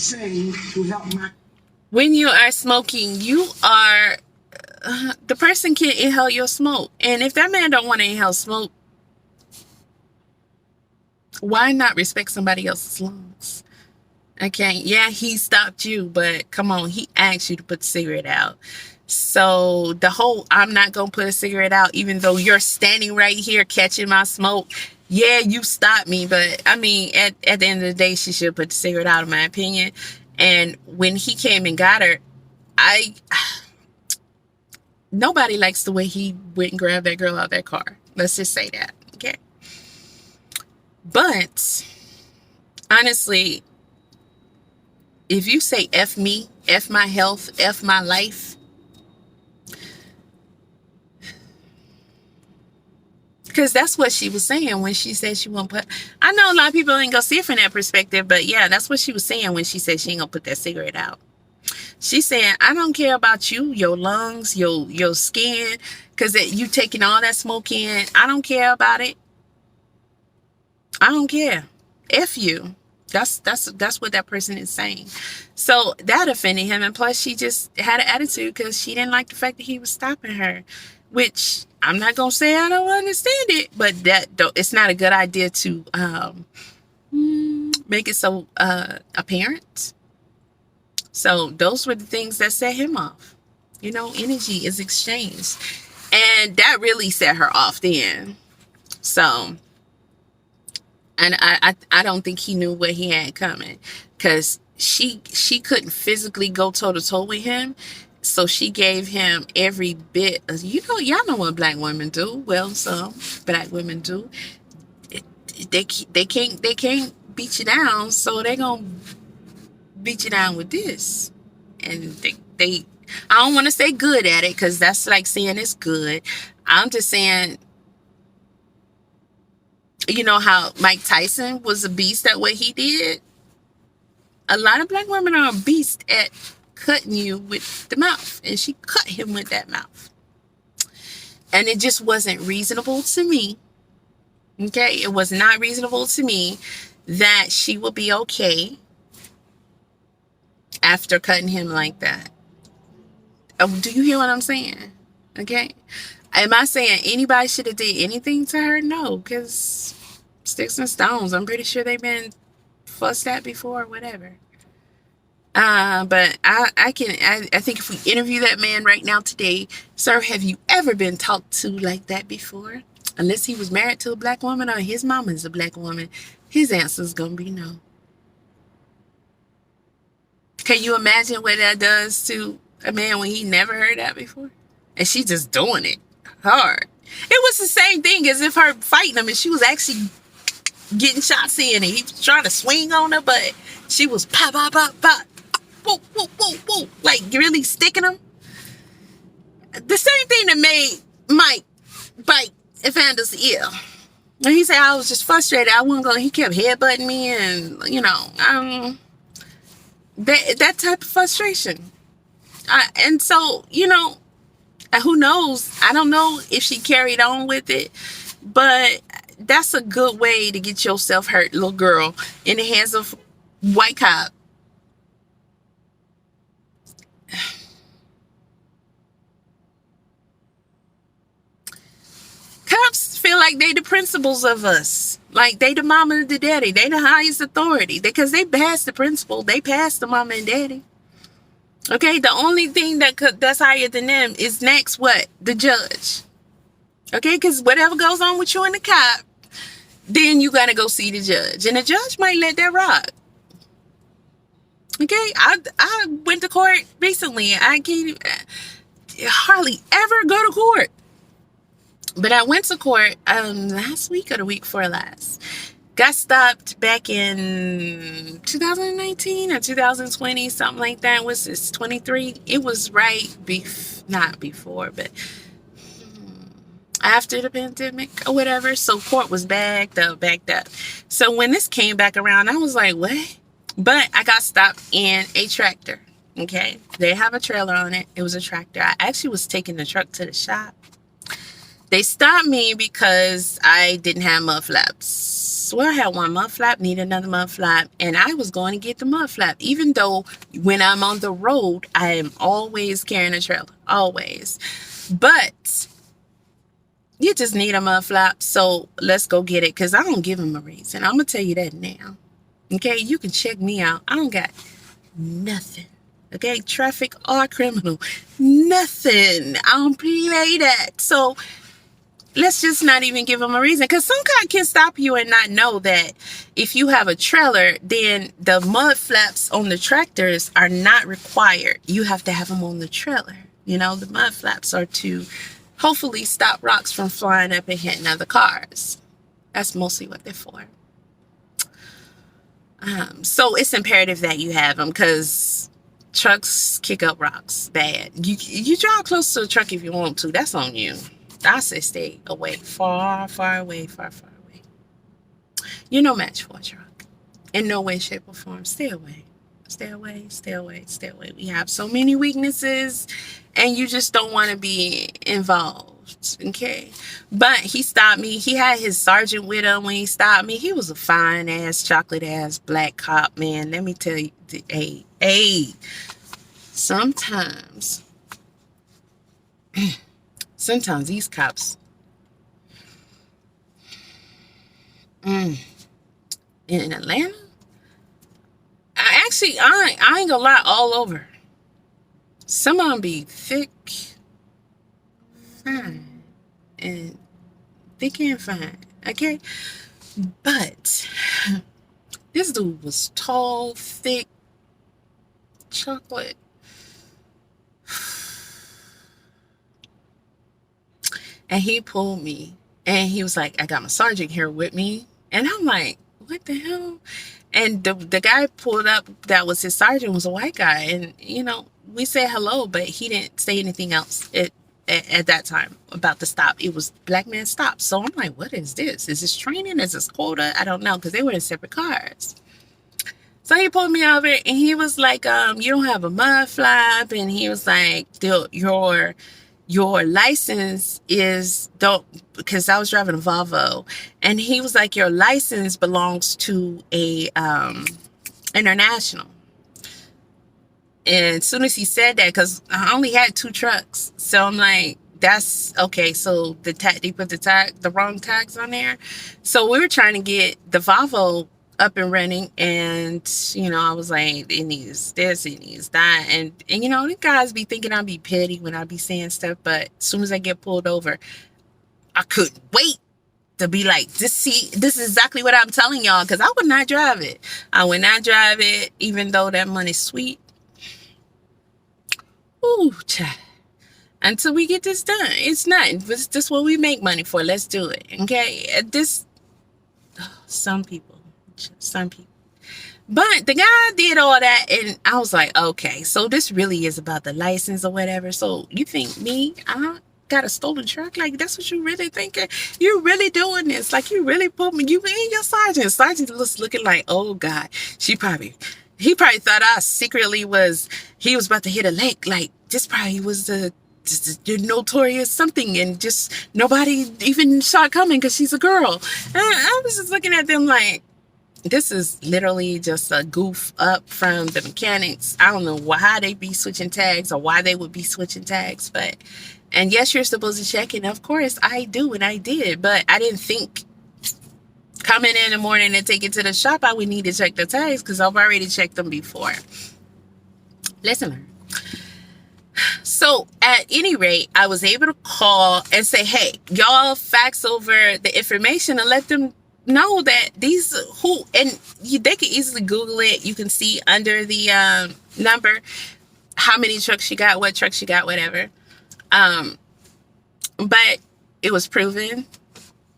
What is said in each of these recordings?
saying to help my... When you are smoking, you are... the person can inhale your smoke. And if that man don't want to inhale smoke, why not respect somebody else's lungs? Okay, yeah, he stopped you, but come on, he asked you to put the cigarette out. So the whole, I'm not going to put a cigarette out, even though you're standing right here catching my smoke. Yeah, you stopped me, but I mean, at the end of the day, she should put the cigarette out, in my opinion. And when he came and got her, nobody likes the way he went and grabbed that girl out of that car. Let's just say that, okay? But honestly, if you say F me, F my health, F my life, because that's what she was saying when she said she won't put... I know a lot of people ain't gonna see it from that perspective, but yeah, that's what she was saying when she said she ain't gonna put that cigarette out. She's saying, I don't care about you, your lungs, your skin, because you taking all that smoke in. I don't care about it. I don't care. F you. That's what that person is saying. So that offended him, and plus she just had an attitude because she didn't like the fact that he was stopping her, which I'm not gonna say I don't understand it, but it's not a good idea to make it so apparent. So those were the things that set him off. You know, energy is exchanged, and that really set her off then. So. And I don't think he knew what he had coming, because she couldn't physically go toe to toe with him. So she gave him every bit of, y'all know what black women do. Well, some black women do. They can't beat you down, so they're gonna beat you down with this. And they I don't want to say good at it, because that's like saying it's good. I'm just saying, you know how Mike Tyson was a beast at what he did? A lot of black women are a beast at cutting you with the mouth. And she cut him with that mouth. And it just wasn't reasonable to me. Okay? It was not reasonable to me that she would be okay after cutting him like that. Do you hear what I'm saying? Okay? Am I saying anybody should have did anything to her? No, because sticks and stones, I'm pretty sure they've been fussed at before or whatever. But I think if we interview that man right now today, sir, have you ever been talked to like that before? Unless he was married to a black woman or his mama is a black woman, his answer is going to be no. Can you imagine what that does to a man when he never heard that before? And she just doing it hard. It was the same thing as if her fighting him and she was actually getting shots in and he was trying to swing on her, but she was pop, pop, pop, pop, whoop, whoop, whoop, whoop, like really sticking him. The same thing that made Mike bite Evander's ear. And he said, I was just frustrated. I wasn't going, he kept headbutting me and, that type of frustration. And so, who knows? I don't know if she carried on with it, but that's a good way to get yourself hurt, little girl, in the hands of white cop. Cops feel like they the principals of us. Like they the mama and the daddy. They the highest authority. Because they passed the principal. They passed the mama and daddy. Okay, the only thing that's higher than them is next what? The judge. Okay, because whatever goes on with you and the cop, then you got to go see the judge. And the judge might let that rock. Okay, I went to court recently. I can't hardly ever go to court. But I went to court last week or the week before last. Got stopped back in 2019 or 2020, something like that. Was this 23? It was right not before, but after the pandemic or whatever. So court was backed up. So when this came back around, I was like, what? But I got stopped in a tractor. Okay, they have a trailer on it. It was a tractor. I actually was taking the truck to the shop. They stopped me because I didn't have mud flaps. Well, I had one mud flap, need another mud flap, and I was going to get the mud flap. Even though when I'm on the road, I am always carrying a trailer, always. But you just need a mud flap, so let's go get it, because I don't give them a reason. I'm going to tell you that now. Okay, you can check me out. I don't got nothing. Okay, traffic or criminal, nothing. I don't play that. So let's just not even give them a reason, because some guy can stop you and not know that if you have a trailer, then the mud flaps on the tractors are not required. You have to have them on the trailer. You know, the mud flaps are to hopefully stop rocks from flying up and hitting other cars. That's mostly what they're for. So it's imperative that you have them, because trucks kick up rocks bad. You drive close to a truck if you want to. That's on you. I say stay away. Far, far away. Far, far away. You're no match for a truck. In no way, shape, or form. Stay away. Stay away. Stay away. Stay away. We have so many weaknesses, and you just don't want to be involved. Okay, but he stopped me. He had his sergeant with him when he stopped me. He was a fine ass, chocolate ass black cop, man. Let me tell you, sometimes these cops in Atlanta, I ain't gonna lie, all over. Some of them be thick, fine, and thick and fine, okay? But this dude was tall, thick, chocolate. And he pulled me, and he was like, I got my sergeant here with me. And I'm like, what the hell? And the guy pulled up that was his sergeant was a white guy. And, you know, we said hello, but he didn't say anything else at that time about the stop. It was black man stop. So I'm like, what is this? Is this training? Is this quota? I don't know, because they were in separate cars. So he pulled me over, and he was like, you don't have a mud flap. And he was like, your license is because I was driving a Volvo, and he was like, your license belongs to a international. And as soon as he said that, because I only had 2 trucks, so I'm like, that's okay. So they put the wrong tags on there. So we were trying to get the Volvo up and running, and you know, I was like, it needs this, it needs that, and you know, the guys be thinking I'd be petty when I be saying stuff, but as soon as I get pulled over, I couldn't wait to be like, this is exactly what I'm telling y'all, because I would not drive it. I would not drive it, even though that money's sweet. Ooh, child. Until we get this done, it's not. This is what we make money for. Let's do it, okay? Some people. But the guy did all that, and I was like, okay, so this really is about the license or whatever. So you think I got a stolen truck? Like, that's what you really thinking? You really doing this? Like, you really put me, you and your sergeant. Sergeant was looking like, oh God, he probably thought I secretly he was about to hit a lake. Like, this probably was the notorious something, and just nobody even saw it coming because she's a girl. And I was just looking at them like, this is literally just a goof up from the mechanics. I don't know why they be switching tags, or why they would be switching tags, and yes, you're supposed to check it. Of course I do, and I did, but I didn't think coming in the morning and take it to the shop I would need to check the tags, because I've already checked them before. Listen, so at any rate, I was able to call and say, hey, y'all fax over the information and let them know that they can easily Google it. You can see under the number how many trucks she got, what truck she got, whatever. But it was proven.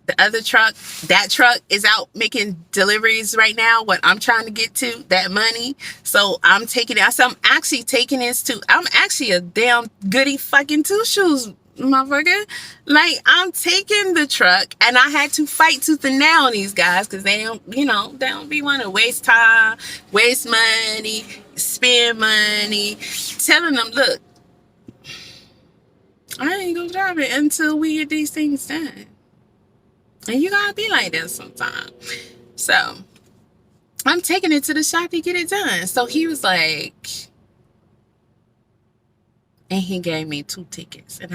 The other truck, that truck is out making deliveries right now. What I'm trying to get to, that money. So I'm taking it. So I'm actually taking this to, I'm actually a damn goody fucking 2 shoes, motherfucker. Like, I'm taking the truck, and I had to fight tooth and nail on these guys, because they don't be wanting to waste time, waste money, spend money, telling them, look, I ain't gonna drive it until we get these things done. And you gotta be like that sometimes. So I'm taking it to the shop to get it done. So he was like, and he gave me 2 tickets. And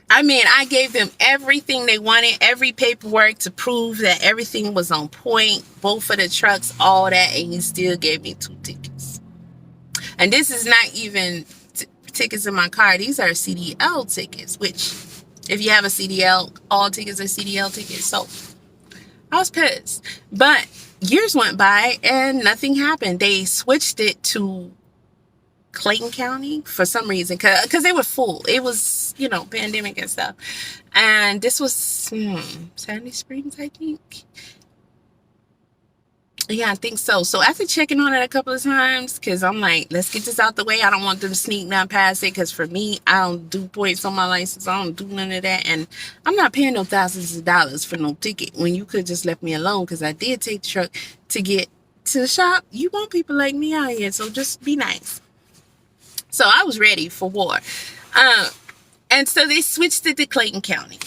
I gave them everything they wanted, every paperwork to prove that everything was on point, both of the trucks, all that, and he still gave me 2 tickets. And this is not even tickets in my car. These are CDL tickets, which if you have a CDL, all tickets are CDL tickets. So I was pissed. But years went by and nothing happened. They switched it to Clayton County for some reason, because they were full. It was, pandemic and stuff. And this was Sandy Springs, I think. Yeah, I think so. So after checking on it a couple of times, because I'm like, let's get this out the way. I don't want them to sneak down past it, because for me, I don't do points on my license. I don't do none of that. And I'm not paying no thousands of dollars for no ticket when you could just left me alone, because I did take the truck to get to the shop. You want people like me out here, so just be nice. So I was ready for war. And so they switched it to Clayton County.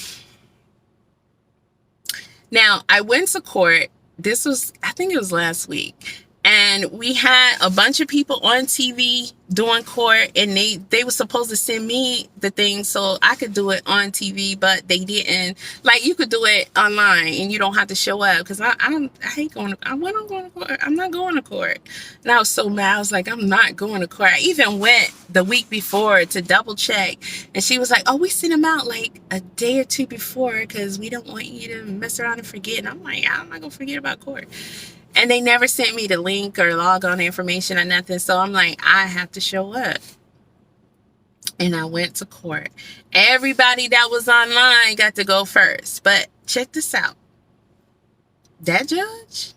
Now, I went to court. I think it was last week. And we had a bunch of people on TV doing court, and they were supposed to send me the thing so I could do it on TV, but they didn't. Like, you could do it online and you don't have to show up, because I hate going to, when I'm going to court, I'm not going to court. And I was so mad. I was like, I'm not going to court. I even went the week before to double check, and she was like, oh, we sent them out like a day or 2 before, because we don't want you to mess around and forget. And I'm like, I'm not going to forget about court. And they never sent me the link or log on information or nothing. So I'm like, I have to show up. And I went to court. Everybody that was online got to go first. But check this out. That judge,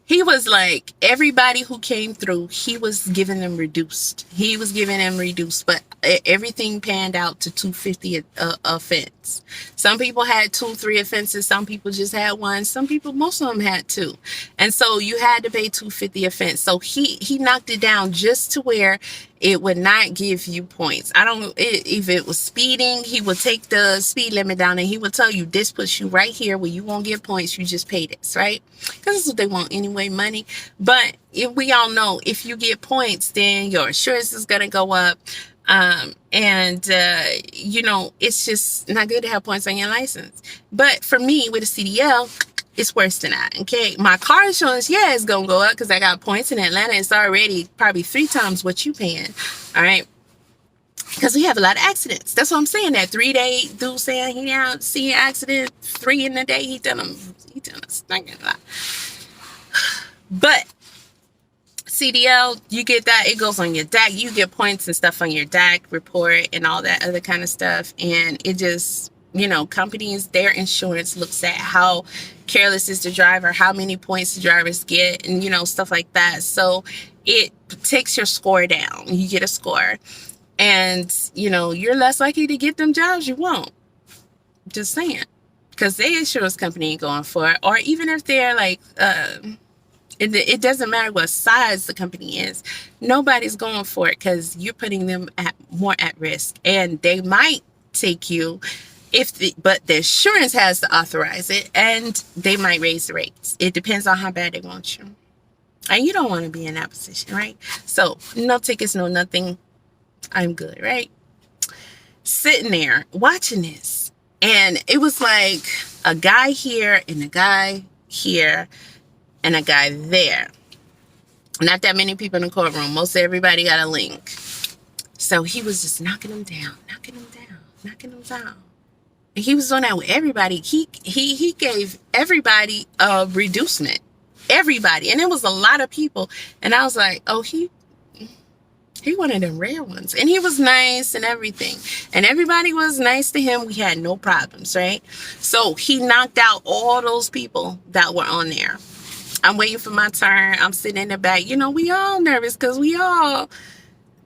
he was like, everybody who came through, he was giving them reduced. But everything panned out to $250 offense. Some people had 2, 3 offenses. Some people just had 1. Most of them had 2. And so you had to pay $250 offense. So he knocked it down just to where it would not give you points. If it was speeding, he would take the speed limit down, and he would tell you, this puts you right here where you won't get points. You just pay this, right? Because that's what they want anyway, money. But if we all know, if you get points, then your insurance is going to go up. It's just not good to have points on your license. But for me, with a CDL, it's worse than that. Okay, my car insurance, it's gonna go up because I got points in Atlanta. It's already probably 3 times what you paying. All right, because we have a lot of accidents. That's what I'm saying. That 3-day dude saying he out seeing accident 3 in the day. He done a stinking lot. But CDL, you get that. It goes on your DAC. You get points and stuff on your DAC report and all that other kind of stuff. And it just, companies, their insurance looks at how careless is the driver, how many points the drivers get, and, stuff like that. So it takes your score down. You get a score. And, you're less likely to get them jobs you want. Just saying. Because their insurance company ain't going for it. Or even if they're like, it doesn't matter what size the company is. Nobody's going for it because you're putting them more at risk. And they might take you but the insurance has to authorize it, and they might raise the rates. It depends on how bad they want you. And you don't want to be in that position, right? So no tickets, no nothing. I'm good, right? Sitting there watching this. And it was like a guy here and a guy here and a guy there. Not that many people in the courtroom. Most everybody got a link. So he was just knocking them down. And he was on that with everybody. He gave everybody a reducement. Everybody. And it was a lot of people. And I was like, oh, he one of them rare ones. And he was nice and everything. And everybody was nice to him. We had no problems, right? So he knocked out all those people that were on there. I'm waiting for my turn. I'm sitting in the back. We all nervous because we all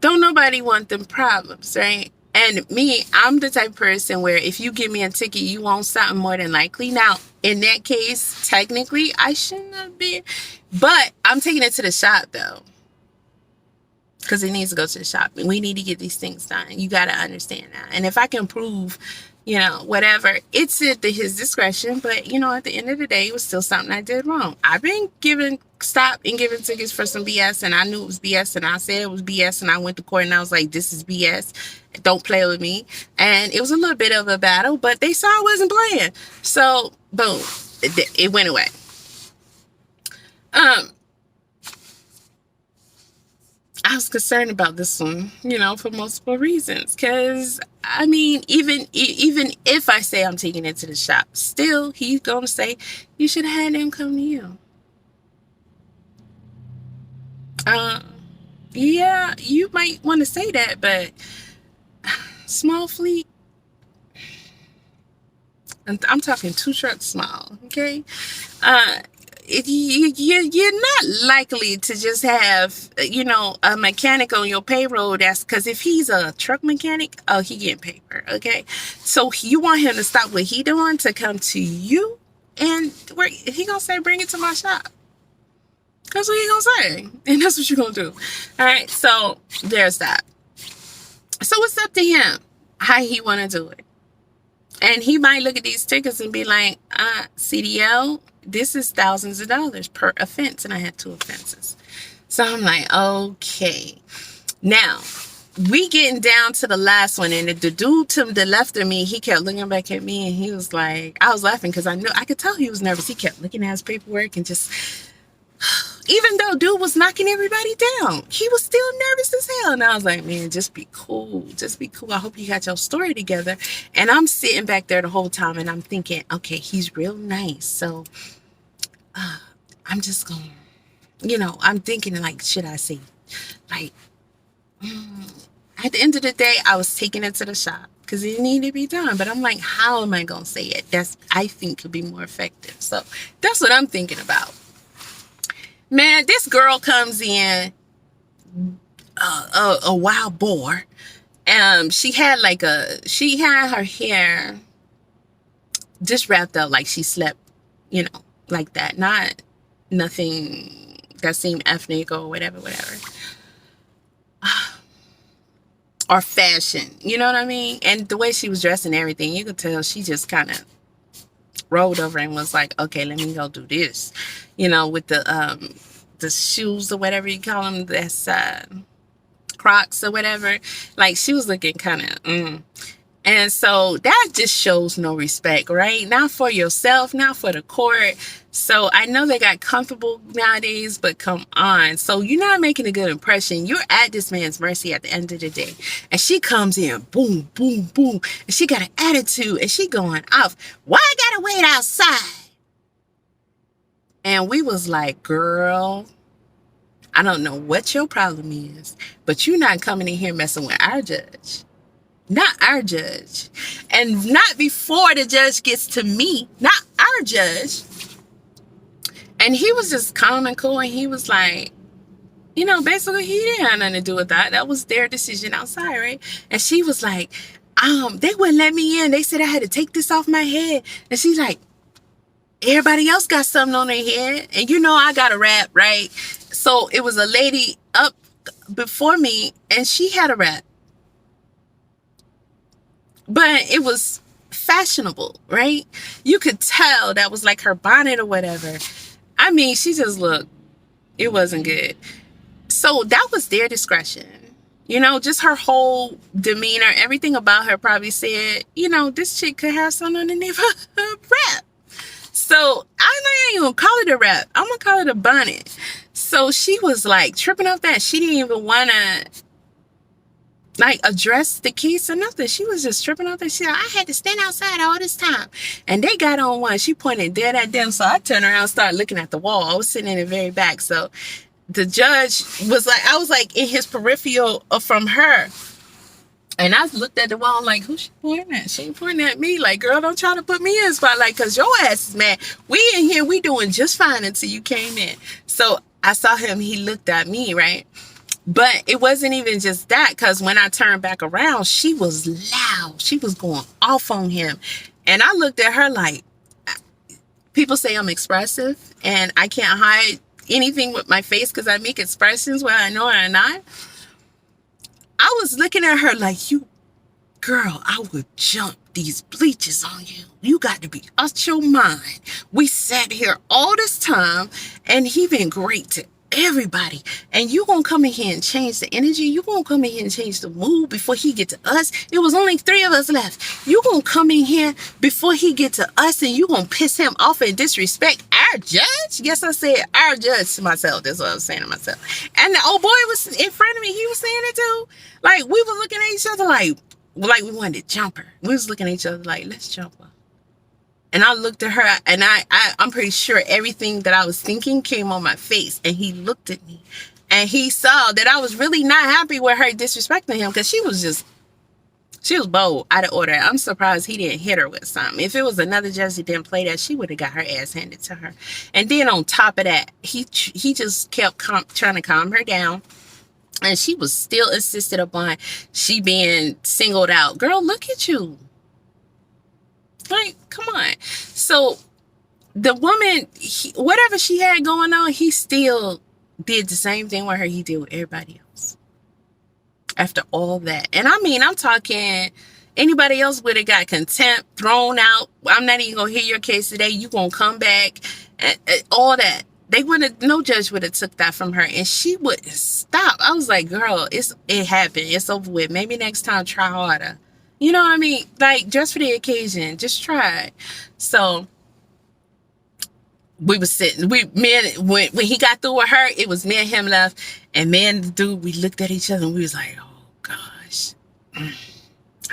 don't nobody want them problems, right? And me, I'm the type of person where if you give me a ticket, you want something more than likely. Now, in that case, technically, I shouldn't have been. But I'm taking it to the shop, though. because it needs to go to the shop. And we need to get these things done. You got to understand that. And if I can prove, whatever, it's at his discretion. But, at the end of the day, it was still something I did wrong. I've been stopped and giving tickets for some BS, and I knew it was BS, and I said it was BS, and I went to court, and I was like, this is BS. Don't play with me. And it was a little bit of a battle, but they saw I wasn't playing. So, boom, it went away. I was concerned about this one, for multiple reasons. Because, even if I say I'm taking it to the shop, still, he's going to say, you should have had them come to you. Yeah, you might want to say that, but small fleet, I'm talking 2 trucks small, okay? You're not likely to just have, a mechanic on your payroll. That's because if he's a truck mechanic, he getting paper, okay? So you want him to stop what he doing to come to you, and he gonna say, bring it to my shop. That's what he gonna say, and that's what you're gonna do. All right, so there's that. So it's up to him how he want to do it. And he might look at these tickets and be like, CDL, this is thousands of dollars per offense. And I had 2 offenses. So I'm like, okay. Now, we getting down to the last one. And the dude to the left of me, he kept looking back at me. And he was like, I was laughing because I could tell he was nervous. He kept looking at his paperwork and just... Even though dude was knocking everybody down, he was still nervous as hell. And I was like, man, just be cool. Just be cool. I hope you got your story together. And I'm sitting back there the whole time and I'm thinking, okay, he's real nice. So I'm just going, I'm thinking like, should I say, like, at the end of the day, I was taking it to the shop because it needed to be done. But I'm like, how am I going to say it? I think could be more effective. So that's what I'm thinking about. Man, this girl comes in, a wild boar. She had her hair just wrapped up like she slept, like that. Nothing that seemed ethnic or whatever. Or fashion, you know what I mean? And the way she was dressed and everything, you could tell she just kind of rolled over and was like, okay, let me go do this, with the shoes or whatever you call them, that's Crocs or whatever. Like, she was looking kind of and so that just shows no respect, right? Not for yourself, not for the court. So I know they got comfortable nowadays, but come on. So you're not making a good impression. You're at this man's mercy at the end of the day. And she comes in, boom, boom, boom. And she got an attitude and she going off. Why I gotta wait outside? And we was like, girl, I don't know what your problem is, but you're not coming in here messing with our judge. Not our judge. And not before the judge gets to me, not our judge. And he was just calm and cool. And he was like, basically he didn't have nothing to do with that. That was their decision outside, right? And she was like, they wouldn't let me in. They said I had to take this off my head. And she's like, everybody else got something on their head. And I got a wrap, right? So it was a lady up before me and she had a wrap. But it was fashionable, right? You could tell that was like her bonnet or whatever. She just looked, it wasn't good. So that was their discretion. Just her whole demeanor, everything about her probably said, this chick could have something underneath her wrap. So I'm not even gonna call it a wrap. I'm gonna call it a bonnet. So she was like tripping off that. She didn't even wanna like address the case or nothing. She was just tripping off that. She said, I had to stand outside all this time. And they got on one. She pointed dead at them. So I turned around and started looking at the wall. I was sitting in the very back. So the judge was like, I was like in his peripheral from her. And I looked at the wall like, who's she pointing at? She ain't pointing at me. Like, girl, don't try to put me in the spotlight because your ass is mad. We in here, we doing just fine until you came in. So I saw him. He looked at me, right? But it wasn't even just that, because when I turned back around, she was loud. She was going off on him. And I looked at her like, people say I'm expressive and I can't hide anything with my face because I make expressions whether I know it or not. I was looking at her like, you, girl, I would jump these bleachers on you. You got to be out your mind. We sat here all this time, and he been great to everybody. And you gonna come in here and change the energy? You gonna come in here and change the mood before he get to us? It was only 3 of us left. You gonna come in here before he get to us, and you gonna piss him off and disrespect our judge? Yes, I said our judge to myself. That's what I was saying to myself. And the old boy was in front of me. He was saying it too. Like, we were looking at each other like we wanted to jump her. We was looking at each other like, let's jump her. And I looked at her, and I'm pretty sure everything that I was thinking came on my face. And he looked at me, and he saw that I was really not happy with her disrespecting him, because she was bold, out of order. I'm surprised he didn't hit her with something. If it was another judge that didn't play that, she would have got her ass handed to her. And then on top of that, he just kept trying to calm her down. And she was still insisted upon she being singled out. Girl, look at you. Like, come on. So the woman, whatever she had going on, he still did the same thing with her he did with everybody else. After all that. And I mean, I'm talking, anybody else would have got contempt, thrown out. I'm not even going to hear your case today. You going to come back. And all that. They wouldn't, no judge would have took that from her, and she wouldn't stop. I was like, girl, it happened. It's over with. Maybe next time try harder. You know what I mean? Like, just for the occasion, just try it. So we was sitting, when he got through with her, it was me and him left, and me and the dude, we looked at each other, and we was like, oh gosh,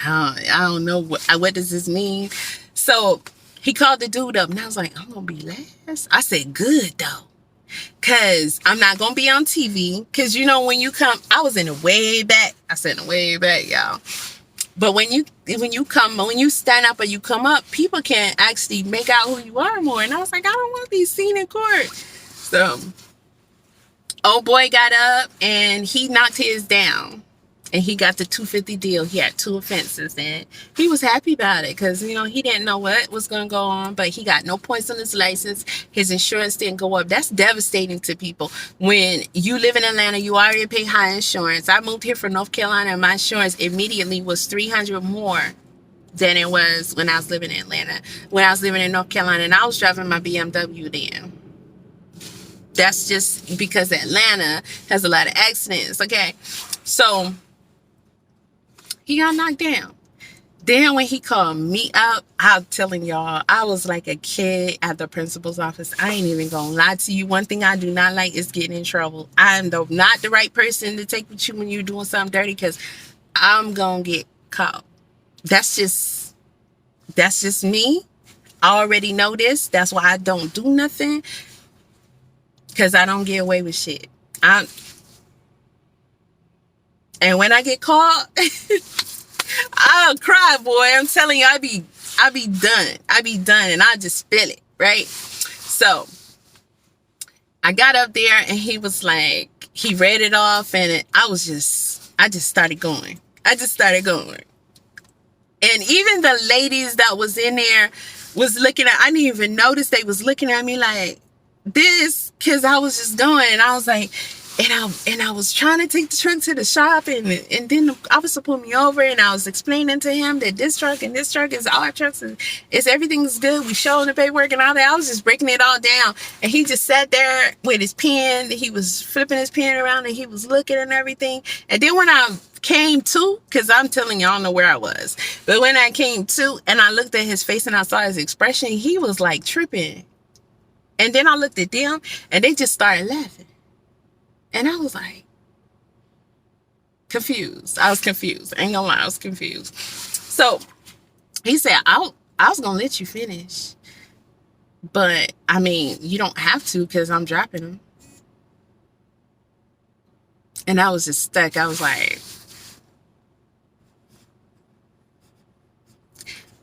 I don't know what does this mean. So he called the dude up, and I was like, I'm gonna be last. I said, good though. Cause I'm not gonna be on TV. Cause you know, when you come, I was in the way back. I said in the way back, y'all. But when you stand up or you come up, people can actually make out who you are more. And I was like, I don't want to be seen in court. So old boy got up and he knocked his down. And he got the $250 deal. He had 2 offenses, and he was happy about it because, you know, he didn't know what was going to go on, but he got no points on his license. His insurance didn't go up. That's devastating to people. When you live in Atlanta, you already pay high insurance. I moved here from North Carolina, and my insurance immediately was $300 more than it was when I was living in Atlanta. When I was living in North Carolina, and I was driving my BMW then. That's just because Atlanta has a lot of accidents, okay? So he got knocked down. Then when he called me up, I'm telling y'all, I was like a kid at the principal's office. I ain't even gonna lie to you. One thing I do not like is getting in trouble. I'm not the right person to take with you when you're doing something dirty, because I'm gonna get caught. That's just me. I already know this. That's why I don't do nothing, because I don't get away with shit. And when I get caught, I'll cry, boy. I'm telling you, I be done. I be done, and I just feel it, right? So I got up there, and he was like, he read it off, and I just started going. And even the ladies that was in there was looking at, I didn't even notice they was looking at me like this, because I was just going, and I was like, and I was trying to take the truck to the shop, and then the officer pulled me over, and I was explaining to him that this truck and this truck is our trucks, and everything's good. We showing the paperwork and all that. I was just breaking it all down, and he just sat there with his pen. He was flipping his pen around, and he was looking and everything. And then when I came to, because I'm telling you, I don't know where I was, but when I came to and I looked at his face and I saw his expression, he was like tripping. And then I looked at them, and they just started laughing. And I was like, confused. I was confused. I ain't gonna lie, I was confused. So he said, I was gonna let you finish, but I mean, you don't have to, because I'm dropping them. And I was just stuck. I was like,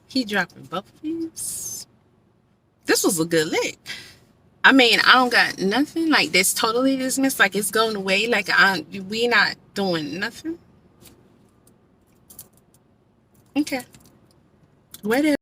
he dropping both of these? This was a good lick. I mean, I don't got nothing. Like, this totally dismissed. Like, it's going away. Like, we not doing nothing. Okay. Whatever.